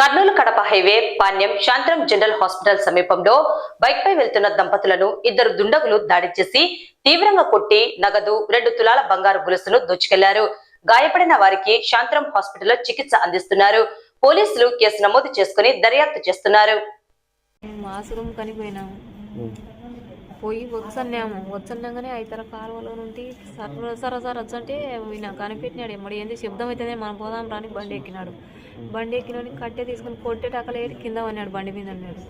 Kurnool Kadapa highway Panyam శాంతరం general hospital సమీపంలో బైక్ పై వెళ్తున్న దంపతులను ఇద్దరు దుండగులు దాడి చేసి తీవ్రంగా కొట్టి నగదు 2 తులాల బంగారు గొలుసును దోచుకెళ్లారు. గాయపడిన వారికి శాంతరం హాస్పిటల్లో చికిత్స అందిస్తున్నారు. పోలీసులు కేసు నమోదు చేసుకుని దర్యాప్తు చేస్తున్నారు. పోయి వచ్చన్నాగానే అయితర కాలువలో నుండి సరసర వచ్చంటే ఈయన కనిపెట్టినాడు. ఎమ్మడి ఏంది శబ్దం అవుతుంది, మనం పోదాం రాని బండి ఎక్కినాడు. బండి ఎక్కినోని కట్టే తీసుకుని కొట్టేటక్కలేడు, కింద అన్నాడు, బండి మీద అన్నాడు.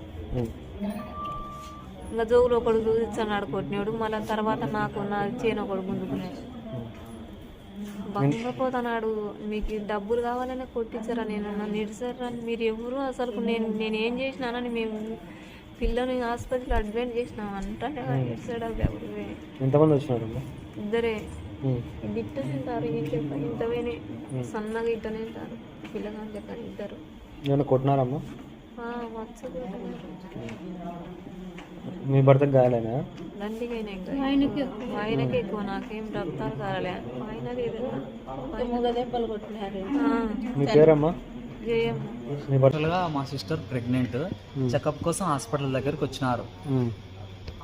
ఇంకా జోగులు ఒకడు చూసిస్తున్నాడు, కొట్టినాడు. మళ్ళీ తర్వాత నా చేను ఒకడు గుంజుకున్నాడు. బంగపోతున్నాడు. మీకు డబ్బులు కావాలని కొట్టించారా, నేను నన్ను ఇడిసారా, మీరు ఎవరు అసలు నేనేం చేసినానని మేము పిల్లని హాస్పిటల్ అడ్మిట్ చేసినాం అంటే ఎంతమంది వచ్చినారు? ఇద్దరే. గిట్ట తింటారు, ఇంతవేనే సన్నగా ఇట్ట తింటారు పిల్లగాని లెక్క ఇద్దరు. ఏమైనా కొట్టినారమ్మా? వచ్చి మీ భర్తకు గాయాలేనా? దండికైనా ఇంకా ఆయనకే ఎక్కువ, నాకేం రక్తాలు కాలే. ఆయనది దెబ్బలు కొట్టినారు. మీ పేరమ్మా? మా సిస్టర్ ప్రెగ్నెంట్, చెకప్ కోసం హాస్పిటల్ దగ్గరికి వచ్చినారు.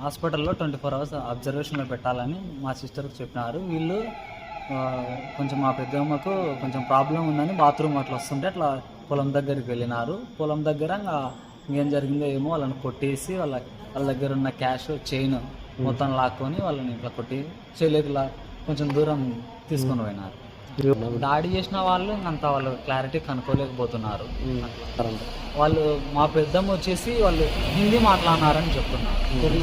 హాస్పిటల్లో 24 hours అబ్జర్వేషన్లో పెట్టాలని మా సిస్టర్కి చెప్పినారు. వీళ్ళు కొంచెం మా పెద్దమ్మకు కొంచెం ప్రాబ్లం ఉందని బాత్రూమ్ అట్లా వస్తుంటే అట్లా పొలం దగ్గరికి వెళ్ళినారు. పొలం దగ్గర ఇంకేం జరిగిందో ఏమో వాళ్ళని కొట్టేసి వాళ్ళ దగ్గర ఉన్న క్యాష్ చైన్ మొత్తం లాక్కొని వాళ్ళని ఇట్లా కొట్టి చేయలేక కొంచెం దూరం తీసుకొని పోయినారు. దాడి చేసిన వాళ్ళు అంత వాళ్ళు క్లారిటీ కనుక్కోలేకపోతున్నారు. వాళ్ళు మా పెద్దమ్మ వచ్చేసి వాళ్ళు హిందీ మాట్లాడినారని చెప్తున్నారు.